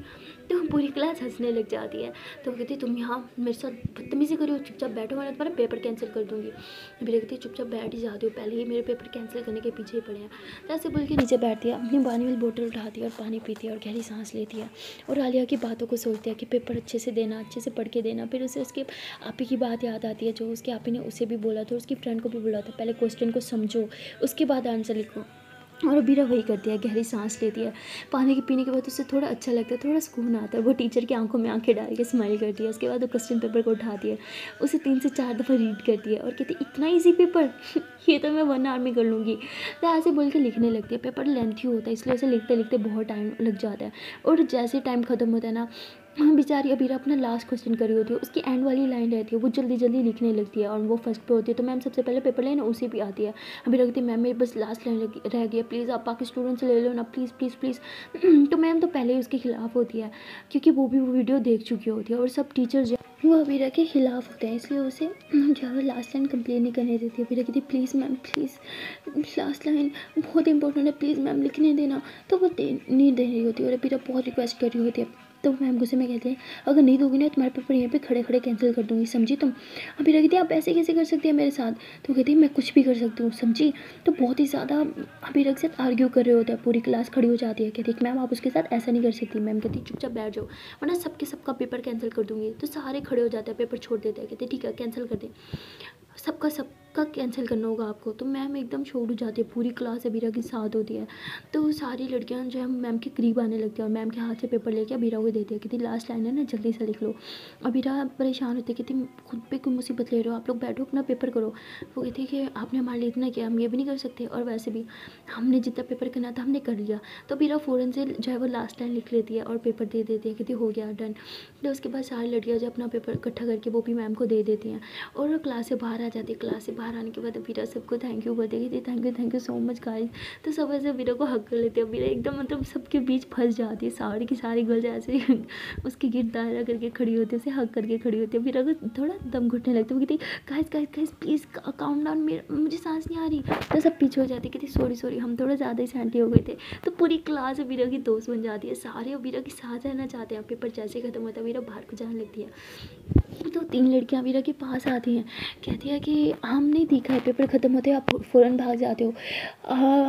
तो पूरी क्लास हंसने लग जाती है। तो वो कहती तुम यहाँ मेरे साथ बदतमीजी करी हो चुपचाप बैठो वरना तुम्हारा पेपर कैंसिल कर दूँगी। अबीरा कहती चुपचाप बैठ ही जाती हो पहले ही मेरे पेपर कैंसिल करने के पीछे ही पड़े हैं। तो ऐसे बोल के नीचे बैठती है अपनी पानी वाली बोतल उठाती है और पानी पीती है और गहरी सांस लेती है और आलिया की बातों को सोचती है कि पेपर अच्छे से देना अच्छे से पढ़ के देना। फिर उसे उसके आपी की बात याद आती है जो उसके आपी ने उसे भी बोला था उसकी फ्रेंड को भी बोला था पहले क्वेश्चन को समझो उसके बाद आंसर लिखो। और अबीरा वही करती है गहरी सांस लेती है। पानी के पीने के बाद उससे थोड़ा अच्छा लगता है थोड़ा सुकून आता है। वो टीचर की आंखों में आंखें डाल के स्माइल करती है। उसके बाद वो क्वेश्चन पेपर को उठाती है उसे 3 से 4 दफ़ा रीड करती है और कहती है इतना ईजी पेपर ये तो मैं 1 आवर में कर लूँगी। तो ऐसे बोल के लिखने लगती है। पेपर लेंथी होता है इसलिए उसे लिखते लिखते बहुत टाइम लग जाता है और जैसे टाइम ख़त्म होता है ना बेचारी अबीरा अपना लास्ट क्वेश्चन कर रही होती है, उसकी एंड वाली लाइन रहती है, वो जल्दी जल्दी लिखने लगती है और वो फर्स्ट पे होती है। तो मैम सबसे पहले पेपर लेना उसी पे आती है। अबीरा कहती है मैम मेरी बस लास्ट लाइन रह गई है, प्लीज़ आप बाकी स्टूडेंट से ले लो ना, प्लीज़ प्लीज़ प्लीज़। तो मैम तो पहले ही उसके खिलाफ होती है, क्योंकि वो भी वो वीडियो देख चुकी होती है और सब टीचर जो वो अबीरा के खिलाफ होते हैं, इसलिए उसे जो है लास्ट लाइन कंप्लीट नहीं करने देती। अबीरा कहती please ma'am please, last line बहुत इंपॉर्टेंट है, प्लीज़ मैम लिखने देना। तो वो नहीं दे रही होती और अबीरा बहुत रिक्वेस्ट कर रही होती है। तो मैम गुस्से में कहते हैं अगर नहीं दोगी ना तुम्हारे पेपर यहीं पे खड़े खड़े कैंसिल कर दूंगी, समझी तुम। अबीरा कहती है आप ऐसे कैसे कर सकती है मेरे साथ। तो कहती है मैं कुछ भी कर सकती हूँ, समझी। तो बहुत ही ज़्यादा अबीरा के साथ आर्ग्यू कर रहे होते हैं, पूरी क्लास खड़ी हो जाती है। कहती है मैम आप उसके साथ ऐसा नहीं कर सकती। मैम कहती चुपचाप बैठ जाओ वरना सबका पेपर कैंसिल कर दूंगी। तो सारे खड़े हो जाते हैं, पेपर छोड़ देते हैं, कहते ठीक है कैंसिल कर दे, सबका कैंसिल करना होगा आपको। तो मैम एकदम शॉक हो जाती है, पूरी क्लास अबीरा के साथ होती है। तो सारी लड़कियां जो है मैम के करीब आने लगती है और मैम के हाथ से पेपर लेके अबीरा को देती है, कहती लास्ट लाइन है ना जल्दी से लिख लो। अबीरा परेशान होती है, कहती खुद पे कोई मुसीबत ले रहे हो, आप लोग बैठो अपना पेपर करो। वो कहती है कि आपने हमारे लिए इतना किया, हम ये भी नहीं कर सकते, और वैसे भी हमने जितना पेपर करना था हमने कर लिया। तो अबीरा फ़ौरन से जो है वो लास्ट लाइन लिख लेती है और पेपर दे देती है, कहती हो गया डन। तो उसके बाद सारी लड़कियाँ जो अपना पेपर इकट्ठा करके वो भी मैम को दे देती हैं और क्लास से बाहर आ जाती है। क्लास से बाहर आने के बाद अबीरा सबको थैंक यू बोलती है, thank you so much guys. तो सब ऐसे अबीरा को हक कर लेते हैं। अबीरा एकदम मतलब सबके बीच फंस जाती है, सारी की सारी गर्ल्स ऐसे उसके गिर दायरा करके खड़ी होती है, उसे हक करके खड़ी होती है। अबीरा को थोड़ा दम घुटने लगता है, वो कहती गाइस प्लीज़ काउंट डाउन, मुझे सांस नहीं आ रही। तो सब पीछे हो जाती है, कहती सॉरी हम थोड़ा ज़्यादा ही सैंटी हो गए थे। तो पूरी क्लास अबीरा की दोस्त बन जाती है, सारे अबीरा के साथ रहना चाहते हैं। पेपर जैसे खत्म होता है अबीरा बाहर को जाने लगती है। तो 3 लड़कियां अबीरा के पास आती हैं, कहती है कि हम नहीं दिखा है, पेपर ख़त्म होते आप फ़ौरन भाग जाते हो।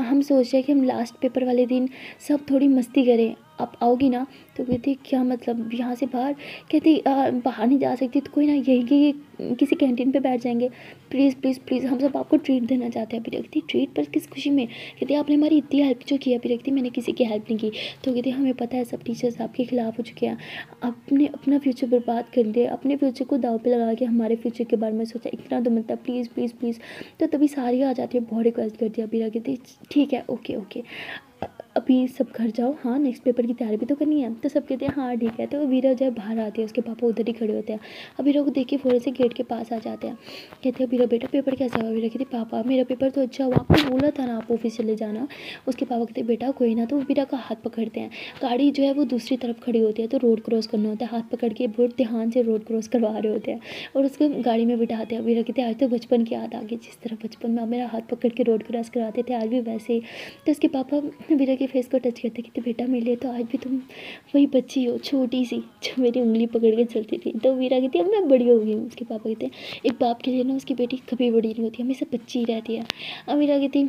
हम सोच रहे हैं कि हम लास्ट पेपर वाले दिन सब थोड़ी मस्ती करें, आप आओगी ना। तो कहती क्या मतलब यहाँ से बाहर। कहती बाहर नहीं जा सकती तो कोई ना यही किसी कैंटीन पे बैठ जाएंगे, प्लीज़ हम सब आपको ट्रीट देना चाहते हैं। अभी रखती ट्रीट पर किस खुशी में। कहती आपने हमारी इतनी हेल्प जो की है। अभी रखती मैंने किसी की हेल्प नहीं की। तो कहती हमें पता है सब टीचर्स आपके खिलाफ हो चुके हैं, आपने अपना फ्यूचर बर्बाद कर दिया, अपने फ्यूचर को दाव पे लगा के हमारे फ्यूचर के बारे में सोचा, इतना तो मतलब प्लीज़। तो तभी सारी आ जाती है, बहुत रिक्वेस्ट करती है। अभी कहती ठीक है ओके अभी सब घर जाओ, हाँ नेक्स्ट पेपर की तैयारी भी तो करनी है। तो सब कहते हैं हाँ ठीक है। तो अबीरा जब बाहर आती है उसके पापा उधर ही खड़े होते हैं। अबीरा को देख के फ़ौरन से गेट के पास आ जाते हैं, कहते हैं अबीरा बेटा पेपर कैसा हुआ। अबीरा कहती पापा मेरा पेपर तो अच्छा हुआ, आपको बोला था ना आप ऑफिस चले जाना। उसके पापा कहते बेटा कोई ना। तो अबीरा का हाथ पकड़ते हैं, गाड़ी जो है वो दूसरी तरफ खड़ी होती है तो रोड क्रॉस करना होता है, हाथ पकड़ के बहुत ध्यान से रोड क्रॉस करवा रहे होते हैं और उसको गाड़ी में बिठाते हैं। अबीरा कहते आज तो बचपन की याद आ गई, जिस तरह बचपन में मेरा हाथ पकड़ के रोड क्रॉस करवाते थे आज भी वैसे ही। तो उसके पापा अबीरा के फेस को टच करते कि बेटा मेरे लिए तो आज भी तुम वही बच्ची हो छोटी सी जो मेरी उंगली पकड़ के चलती थी। तो वीरा कहती है अब मैं बड़ी हो गई हूँ। उसके पापा कहते हैं एक बाप के लिए ना उसकी बेटी कभी बड़ी नहीं होती, हमेशा बच्ची ही रहती है। अब वीरा कहती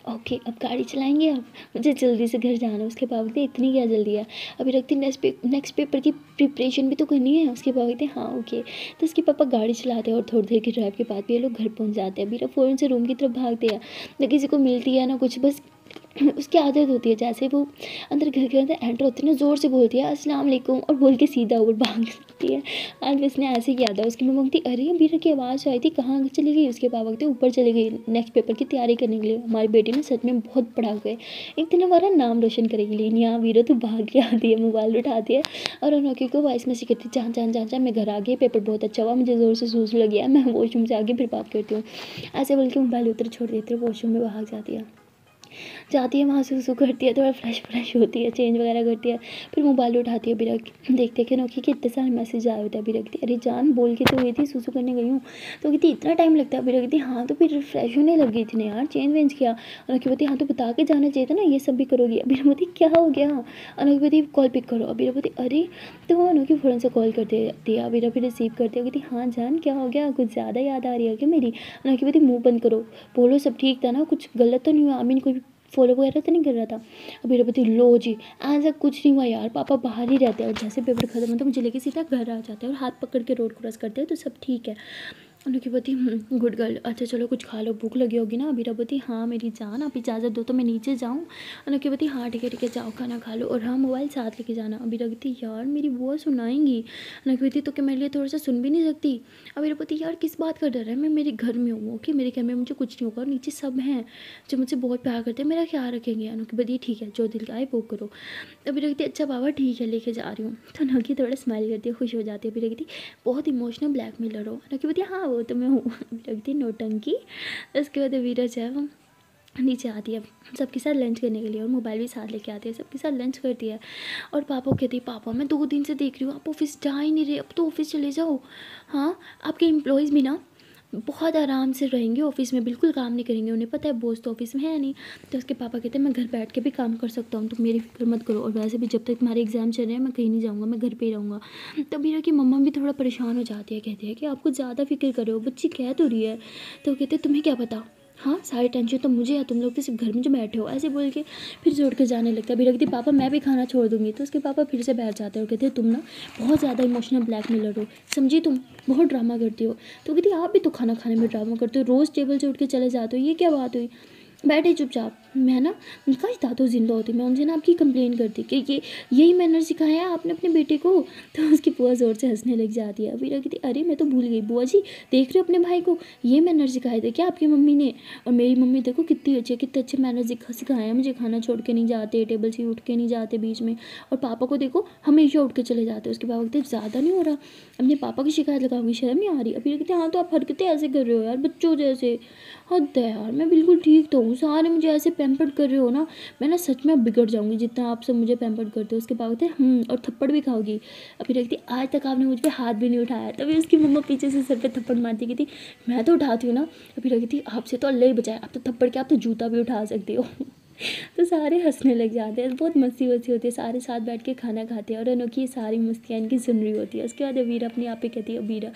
ओके अब गाड़ी चलाएंगे, अब मुझे जल्दी से घर जाना है। उसके पापा कहते इतनी क्या जल्दी है, अभी रखती नेक्स्ट पेपर की प्रिपरेशन भी तो करनी है। उसके पापा कहते हाँ ओके। तो उसके पापा गाड़ी चलाते हैं और थोड़ी देर की ड्राइव के बाद भी ये लोग घर पहुँच जाते हैं। वीरा फ़ौरन से रूम की तरफ भागते हैं, ना किसी को मिलती है ना कुछ, बस उसकी आदत होती है जैसे वो अंदर घर के अंदर एंटर होती है ना ज़ोर से बोलती है अस्सलाम वालेकुम और बोल के सीधा ऊपर भाग सकती है। आज उसने ऐसे किया था। उसकी मम्मी कहती अरे बीरा की आवाज़ आई थी कहाँ चली गई। उसके पापा कहते ऊपर चली गई नेक्स्ट पेपर की तैयारी करने के लिए, हमारी बेटी ने सच में बहुत पढ़ा हुआ है, एक दिन हमारा नाम रोशन करेगी। लेकिन यहाँ वीरा तो भाग के आती है, मोबाइल उठाती है और अनोखी को वॉइस मैसेज करती है जान मैं घर आ गई, पेपर बहुत अच्छा हुआ, मुझे ज़ोर से सूझ लगी है, मैं वॉशरूम से आके फिर बात करती हूँ। ऐसे बोल के मोबाइल उधर छोड़ देती है, वॉशरूम में भाग जाती है वहाँ से सुसु करती है, थोड़ा फ्रेश होती है, चेंज वगैरह करती है, फिर मोबाइल उठाती है। अभी देखते कि नोकी के इतने सारे मैसेज आए होते हैं। अभी रखती अरे जान बोल के तो गई थी सुसु करने गई हूँ। तो कहती इतना टाइम लगता है। अभी रखती हाँ तो फिर फ्रेश होने लग गई थी ना यार, चेंज वेंज किया। अनोखी बोलती हाँ तो बता के जाना चाहिए था ना, ये सब भी करोगी। अभी बोलती क्या हो गया। अनोखी बोलती कॉल पिक करो। अभी बोलती अरे तो वो अनोखी फ़ौरन से कॉल कर देती है। अभी फिर रिसीव करती है, कहती हाँ जान क्या हो गया, कुछ ज़्यादा याद आ रही है क्या मेरी। अनोखी बोलती मुँह बंद करो, बोलो सब ठीक था ना, कुछ गलत तो नहीं हुआ, आमीन कोई फॉलो वगैरह तो नहीं कर रहा था। अभी बोलती लो जी ऐसा कुछ नहीं हुआ यार, पापा बाहर ही रहते हैं और जैसे पेपर खत्म होता है मुझे लेके सीधा घर आ जाते हैं और हाथ पकड़ के रोड क्रॉस करते हैं तो सब ठीक है। अनोखी बोती गुड गर्ल, अच्छा चलो कुछ खा लो, भूख लगी होगी ना। अबीरा बोती हाँ मेरी जान, आप इजाज़त दो तो मैं नीचे जाऊँ। अनोखी बोती हाँ ठीक है जाओ खाना खा लो, और हाँ मोबाइल साथ लेके जाना। अबीरा कहती यार मेरी बुआ सुनाएंगी। अनोखी बोती तो क्या मेरे लिए थोड़ा सा सुन भी नहीं सकती। अबीरा बोती यार किस बात का डर है, मैं मेरे घर में हूँ, ओके मेरे घर में मुझे कुछ नहीं होगा, और नीचे सब हैं जो मुझसे बहुत प्यार करते हैं, मेरा ख्याल रखेंगे। अनोखी बोती ठीक है जो दिल का है वो करो। अबीरा कहती अच्छा बाबा ठीक है लेके जा रही हूँ। तो अनोखी थोड़ा स्माइल करती है, खुश हो जाती है। अबीरा कहती बहुत इमोशनल ब्लैकमेलर हो। अनोखी बोती हाँ वो तो मैं हूँ। लगती नोटंकी। उसके बाद वीरा जो है वो नीचे आती है सबके साथ लंच करने के लिए, और मोबाइल भी साथ लेके आती है, सबके साथ लंच करती है। और पापा को कहती है पापा मैं 2 दिन से देख रही हूँ आप ऑफिस जा ही नहीं रहे, अब तो ऑफिस चले जाओ। हाँ आपके एम्प्लॉयज़ भी ना बहुत आराम से रहेंगे ऑफिस में, बिल्कुल काम नहीं करेंगे, उन्हें पता है बॉस तो ऑफिस में है नहीं। तो उसके पापा कहते हैं मैं घर बैठ के भी काम कर सकता हूँ, तुम मेरी फिक्र मत करो, और वैसे भी जब तक तुम्हारे एग्जाम चल रहे हैं मैं कहीं नहीं जाऊँगा, मैं घर पे ही रहूँगा। तब मीरा की मम्मा भी थोड़ा परेशान हो जाती है, कहती है कि आप कुछ ज़्यादा फिक्र कर रहे हो, बच्ची कह तो रही है। तो कहते हैं तुम्हें क्या पता, हाँ सारी टेंशन तो मुझे है, तुम लोग तो सिर्फ घर में जो बैठे हो, ऐसे बोल के फिर छोड़ के जाने लगता है। मीरा कहती पापा मैं भी खाना छोड़ दूँगी। तो उसके पापा फिर से बैठ जाते हैं और कहते हैं तुम ना बहुत ज़्यादा इमोशनल ब्लैकमेलर हो, समझी, तुम बहुत ड्रामा करती हो। तो कहती आप भी तो खाना खाने में ड्रामा करते हो, रोज़ टेबल से उठ के चले जाते हो, ये क्या बात हुई, बैठे चुपचाप। मैं ना काश दादू जिंदा होती, मैं उनसे ना आपकी कंप्लेन करती कि ये यही मैनर सिखाया है आपने अपने बेटे को। तो उसकी बुआ ज़ोर से हंसने लग जाती है। वीरा कहती अरे मैं तो भूल गई बुआ जी, देख रहे हो अपने भाई को, ये मैनर सिखाए थे क्या आपकी मम्मी ने। और मेरी मम्मी देखो कितनी अच्छी है, कितने अच्छे मैनर सिखाए हैं मुझे, खाना छोड़ के नहीं जाते, टेबल से उठ के नहीं जाते बीच में। और पापा को देखो हमेशा उठ के चले जाते। उसके पापा कहते ज़्यादा नहीं हो रहा, अपने पापा की शिकायत लगाओगी, शर्म नहीं आ रही। अभी कहते हाँ तो आप हरकतें ऐसे कर रहे हो यार बच्चों जैसे, हद है यार, मैं बिल्कुल ठीक तो हूँ, सारे मुझे ऐसे पैम्पर्ड कर रहे हो ना, मैं ना सच में बिगड़ जाऊंगी जितना आप सब मुझे पैम्पर्ड करते हो। उसके बाद कहते और थप्पड़ भी खाओगी। अभी देखती आज तक आपने मुझ पर हाथ भी नहीं उठाया। तभी उसकी मम्मा पीछे से सर पे थप्पड़ मारती कहती मैं तो उठाती हूँ ना। अभी कहती आपसे तो अल्लाह ही बचाए, आप तो थप्पड़ के आप तो जूता भी उठा सकते हो। तो सारे हंसने लग जाते हैं, बहुत मस्ती वस्ती होती है, सारे साथ बैठ के खाना खाते हैं, और अनोखी सारी मस्तियाँ इनकी सुन रही होती है। उसके बाद अबीरा अपने आप पे कहती है, अबीरा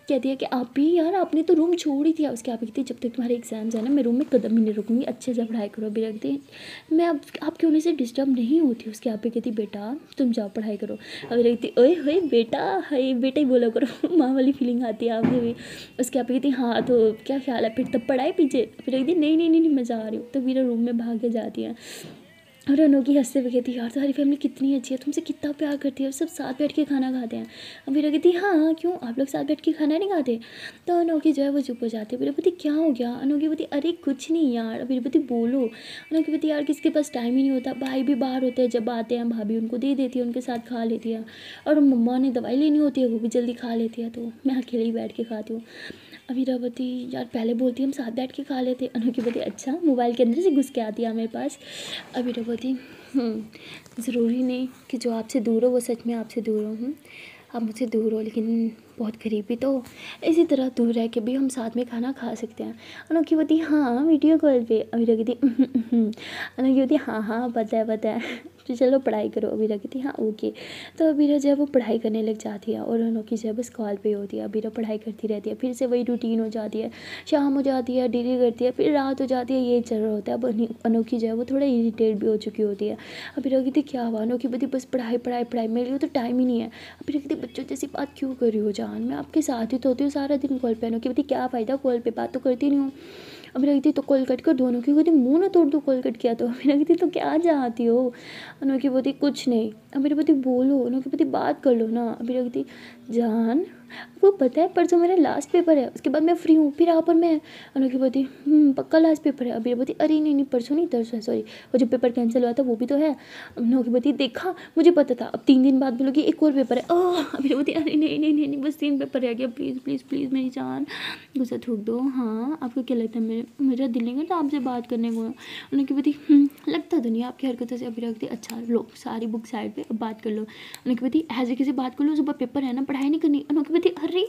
कहती है कि आप भी यार आपने तो रूम छोड़ ही दिया। उसके आप कहती है जब तक तुम्हारे एग्जाम्स है ना मैं रूम में कदम ही नहीं रुकूंगी, अच्छे से पढ़ाई करो। अबीरा कहती है मैं आपके होने से डिस्टर्ब नहीं होती। उसके आप पे कहती बेटा तुम जाओ पढ़ाई करो। अबीरा कहती ओए होए बेटा, हाय बेटा ही बोला करो, माँ वाली फीलिंग आती है आपसे भी। उसके आप कहती हाँ तो क्या ख्याल है फिर तब पढ़ाई पीछे। अबीरा कहती नहीं नहीं नहीं मैं जा रही हूँ। तो वीरा रूम में भाग के जाती है, और अनोखी हंसते हुए कहती है यार तुम्हारी फैमिली कितनी अच्छी है, तुमसे कितना प्यार करती है, और सब साथ बैठ के खाना खाते हैं। अब वीरा कहती हाँ क्यों आप लोग साथ बैठ के खाना नहीं खाते। तो अनोखी जो है वो चुप हो जाती है। वीरा बोती क्या हो गया। अनोखी बोती अरे कुछ नहीं यार। वीरा बोती बोलो। अनोखी बोती यार किसके पास टाइम ही नहीं होता, भाई भी बाहर होते हैं, जब आते हैं भाभी उनको दे देती है, उनके साथ खा लेती है, और मम्मा ने दवाई लेनी होती है वो भी जल्दी खा लेती है, तो मैं अकेले ही बैठ के खाती हूँ। अमीरावती यार पहले बोलती हम साथ बैठ के खा लेते। अनोखी बोती अच्छा मोबाइल के अंदर से घुस के आती है मेरे पास। अमीरावती ज़रूरी नहीं कि जो आपसे दूर हो वो सच में आपसे दूर हो। आप मुझसे दूर हो लेकिन बहुत करीबी तो हो। इसी तरह दूर रह के भी हम साथ में खाना खा सकते हैं। अनोखी बोती हाँ वीडियो कॉल पे। अमीरा कहती अनोखी बोती हाँ पता है तो चलो पढ़ाई करो। अबीरा कहती हाँ ओके। तो अबीरा जो है वो पढ़ाई करने लग जाती है, और अनोखी जो है बस कॉल पे होती है। अबीरा पढ़ाई करती रहती है, फिर से वही रूटीन हो जाती है, शाम हो जाती है, डिले करती है, फिर रात हो जाती है, ये चल रहा होता है। अब अनोखी जो है वो थोड़ा इरीटेट भी हो चुकी होती है। अबीरा कहती क्या हुआ। अनोखी बोती बस पढ़ाई पढ़ाई पढ़ाई, मेरे लिए तो टाइम ही नहीं है। अबीरा कहती बच्चों जैसी बात क्यों कर रही हो जान, मैं आपके साथ ही तो होती हूँ सारा दिन कॉल पे। अनोखी बोती क्या फ़ायदा, कॉल पे बात तो करती नहीं हूँ। अमीरा कहती तो कॉल कट कर दो। अनोखी कहती मुँह ना तोड़ दो कॉल कट किया तो। अमीरा कहती तो क्या चाहती हो। अनोखी बोती कुछ नहीं। अमीरा बोती बोलो। अनोखी बोती बात कर लो ना। अमीरा कहती जान वो पता है परसों मेरा लास्ट पेपर है, उसके बाद मैं फ्री हूँ, फिर आप और मैं। अनोखी बोती पक्का लास्ट पेपर है। अमीरा बोती अरे नहीं परसों नहीं तरसों है, सॉरी वो जो पेपर कैंसिल हुआ था वो भी तो है। अनोखी बोती देखा मुझे पता था, अब 3 दिन बाद बोलोगी एक और पेपर है। अमीरा बोती अरे नहीं बस 3 पेपर रह गया, प्लीज़ प्लीज़ प्लीज़ मेरी जान गुस्सा थूक दो। हाँ आपको क्या लगता है मेरा दिल नहीं करता आपसे बात करने को। उनकी बोती लगता तो नहीं आपकी हरकतों से। अभी रखती अच्छा लो सारी बुक साइड पे अब बात कर लो। उनकी बोती ऐसे किसी बात कर लो, सुबह पेपर है ना पढ़ाई नहीं करनी। उनकी बोती अरे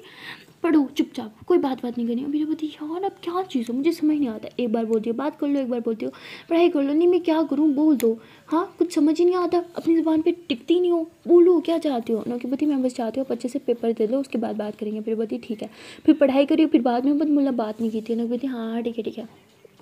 पढ़ो चुपचाप, कोई बात नहीं करनी। अभी बोती यार अब क्या चीज़ हो मुझे समझ नहीं आता, एक बार बोलती हो बात कर लो, एक बार बोलती हो पढ़ाई कर लो, नहीं मैं क्या करूँ बोल दो। हाँ कुछ समझ ही नहीं आता, अपनी ज़ुबान पे टिकती नहीं हो, बोलो क्या चाहती हो। उनकी बोती मैं बस चाहती हूँ अच्छे से पेपर दे लो उसके बाद बात करेंगे। फिर बोती ठीक है, फिर पढ़ाई करी, फिर बाद में मतलब बात नहीं की थी। उनकी बोती हाँ ठीक है।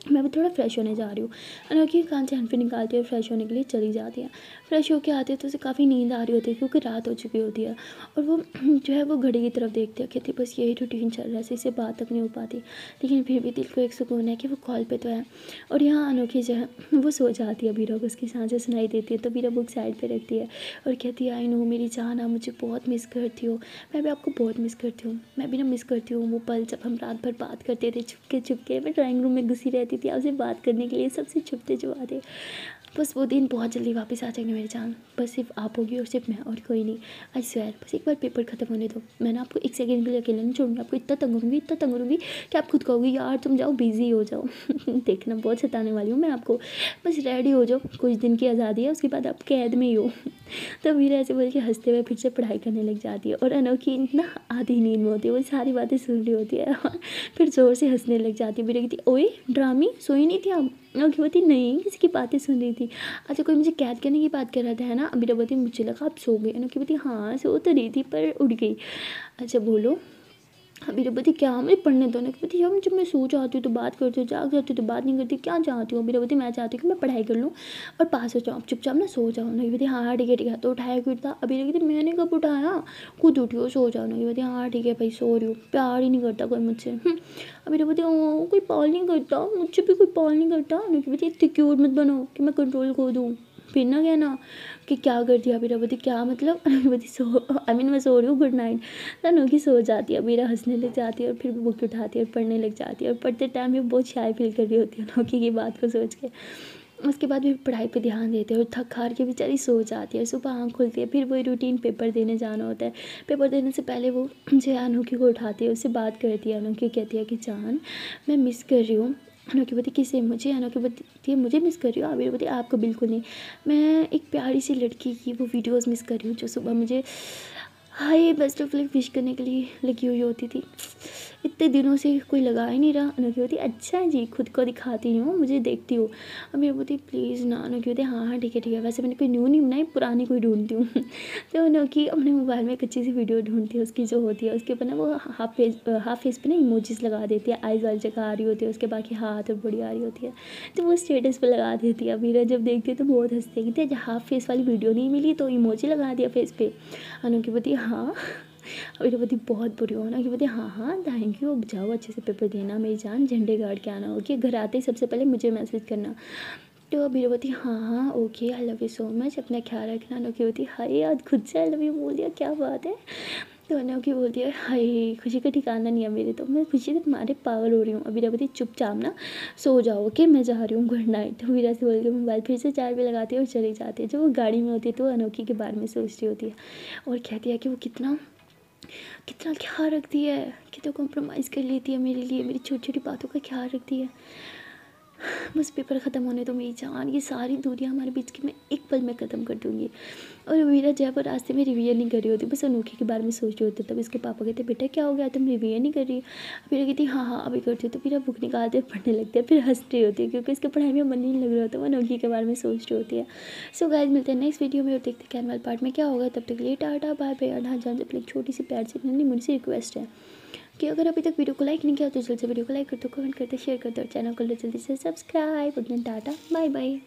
मैं भी थोड़ा फ्रेश होने जा रही हूँ। अनोखी कान से हनफी निकालती है और फ्रेश होने के लिए चली जाती है। फ्रेश होके आती है तो उसे काफ़ी नींद आ रही होती है क्योंकि रात हो चुकी होती है। और वो जो है वो घड़ी की तरफ देखती है, कहती बस यही रूटीन चल रहा है, इससे बात तक नहीं हो पाती, लेकिन फिर भी दिल को एक सुकून है कि वो कॉल पे तो है। और यहाँ अनोखी जो है वो सो जाती है, बीरा को उसकी सांसें सुनाई देती है तो बीरा बुक साइड पर रखती है और कहती है आई नो मेरी जान, आप मुझे बहुत मिस करती हो, मैं भी आपको बहुत मिस करती हूँ, मैं भी ना मिस करती हूँ वो पल जब हम रात भर बात करते थे छुपके छुपके। मैं ड्राइंग रूम में घुसी रहती थी आपसे बात करने के लिए, सबसे छुपते छुपाते। बस वो दिन बहुत जल्दी वापस आ जाएंगे मेरी जान, बस सिर्फ आप होगी और सिर्फ मैं और कोई नहीं। आई स्वेयर, बस एक बार पेपर खत्म होने दो, मैं ना आपको एक सेकंड के लिए अकेले नहीं छोड़ूंगी, आपको इतना तंग करूँगी कि आप खुद कहोगे यार तुम जाओ बिजी हो जाओ। देखना बहुत सताने वाली हूँ मैं आपको, बस रेडी हो जाओ, कुछ दिन की आज़ादी है उसके बाद आप कैद में ही हो। तो मीरा ऐसे बोल के हंसते हुए फिर से पढ़ाई करने लग जाती है और अनोखी ना आधी नींद में होती है, वो सारी बातें सुन रही होती है और फिर ज़ोर से हंसने लग जाती है। मीरा कहती ओए ड्रामी सोई नहीं थी आप? अनोखी बोलती नहीं किसी की बातें सुन रही थी। अच्छा कोई मुझे कैद करने की बात कर रहा था है ना? मीरा बोलती मुझे लगा आप सो गई। अनोखी बोलती हाँ सो तो रही थी पर उठ गई। अच्छा बोलो। अभी रबती क्या मुझे पढ़ने दो ना, कहती यार जब मैं सो जाती हूँ तो बात करती हूँ, जाग जाती हूँ तो बात नहीं करती, क्या चाहती हूँ? अभी रबती मैं चाहती हूँ कि मैं पढ़ाई कर लूँ और पास हो जाऊँ, चुपचाप ना सो जाऊँ ना। कहती हाँ ठीक है तो उठाया फिर था। अभी कहती मैंने कब उठाया, खुद उठी हो सो जाओ ना। कहती हाँ ठीक है भाई सो रही हूँ, प्यार ही नहीं करता कोई मुझसे। अभी रबती कोई पाल नहीं करता मुझसे भी, कोई पाल नहीं करता। कहती इतनी क्यूट मत बनो कि मैं कंट्रोल खो दूँ, फिर ना कहना कि क्या कर दिया। अभी बोलती क्या मतलब? बोलती सो मैं सो रही हूँ गुड नाइट। अनोखी सो जाती है, मीरा हंसने लग जाती है और फिर बुक उठाती है और पढ़ने लग जाती है और पढ़ते टाइम में बहुत शाय फील कर रही होती है अनोखी की बात को सोच के। उसके बाद भी पढ़ाई पे ध्यान देते हैं और थक हार के बेचारी सो जाती है। सुबह आँख खुलती है, फिर वही रूटीन पेपर देने जाना होता है। पेपर देने से पहले वो जो है अनोखी को उठाती है, उससे बात करती है। अनोखी कहती है कि जान मैं मिस कर रही हूँ। अनोखी बोलती किसे? मुझे। अनोखी बोलती मुझे मिस कर रही हो? आबिर बोलती आपको बिल्कुल नहीं, मैं एक प्यारी सी लड़की की वो वीडियोस मिस कर रही हूँ जो सुबह मुझे हाय बेस्ट ऑफ लक विश करने के लिए लगी हुई होती थी, इतने दिनों से कोई लगा ही नहीं रहा। अनोखी होती अच्छा है जी, खुद को दिखाती हूँ मुझे देखती हो। अब मेरी बोलती प्लीज़ ना। अनोखी होती हाँ ठीक है वैसे मैंने कोई न्यू नहीं बनाई, पुरानी कोई ढूंढती हूँ। तो अनोखी अपने मोबाइल में एक अच्छी सी वीडियो ढूंढती है उसकी जो होती है, उसके ऊपर ना वो हाफ फेस पे ना इमोजीज लगा देती है, आइज़ वाली जगह आ रही होती है, उसके बाकी हाथ और बॉडी आ रही होती है, तो वो स्टेटस पर लगा देती है। अभी जब देखती है तो बहुत हंसती है कि हाफ फेस वाली वीडियो नहीं मिली तो इमोजी लगा दिया फेस पे। अनोखी बोलती हाँ। अभी बोलती बहुत बुरी हो ना, कि बोलती हाँ थैंक यू, अब जाओ अच्छे से पेपर देना मेरी जान, झंडे गाड़ के आना ओके, घर आते ही सबसे पहले मुझे मैसेज करना। तो अभी बोलती हाँ okay I love you so much, अपना ख्याल रखना। अनोखी बोलती हाय यार खुद से आई लव यू बोल दिया, क्या बात है। तो अनोखी बोलती है हाय खुशी का ठिकाना नहीं है मेरे, तो मैं खुशी से तुम्हारे पागल हो रही हूँ। अभी बोलती चुपचाप ना सो जाओ ओके, मैं जा रही हूँ गुड नाइट। तो वीरा से बोल के मोबाइल फिर से चार्ज पे लगाती है और चली जाती है। जब वो गाड़ी में होती है तो अनोखी के बारे में सोच रही होती है और कहती है कि वो कितना ख्याल रखती है, कितना कॉम्प्रोमाइज़ कर लेती है मेरे लिए, मेरी छोटी छोटी बातों का ख्याल रखती है। बस पेपर ख़त्म होने तो मेरी जान, ये सारी दूरियां हमारे बीच की मैं एक पल में ख़त्म कर दूँगी। और वीरा जयपुर रास्ते में रिवीजन नहीं कर रही होती, बस अनोखी के बारे में सोच रही होती। तब इसके पापा कहते बेटा क्या हो गया तुम रिवीजन नहीं कर रही? फिर कहती हाँ अभी करती हूँ। तो फिर बुक निकालते पढ़ने लगती है, फिर हंस रही होती है क्योंकि इसके पढ़ाई में मन नहीं लग रहा होता, वो अनोखी के बारे में सोच रही होती है। सो गाइस मिलते हैं नेक्स्ट वीडियो में और देखते हैं कैन वाले पार्ट में क्या होगा। तब तक लिए टाटा बाय बाय। और हाँ जान से एक छोटी सी प्यार से नन्ही मुझे से रिक्वेस्ट है कि अगर अभी तक वीडियो को लाइक नहीं किया तो जल्दी से वीडियो को लाइक कर दो, कमेंट करते शेयर कर दो और चैनल को जल्दी से सब्सक्राइब। Tata bye bye.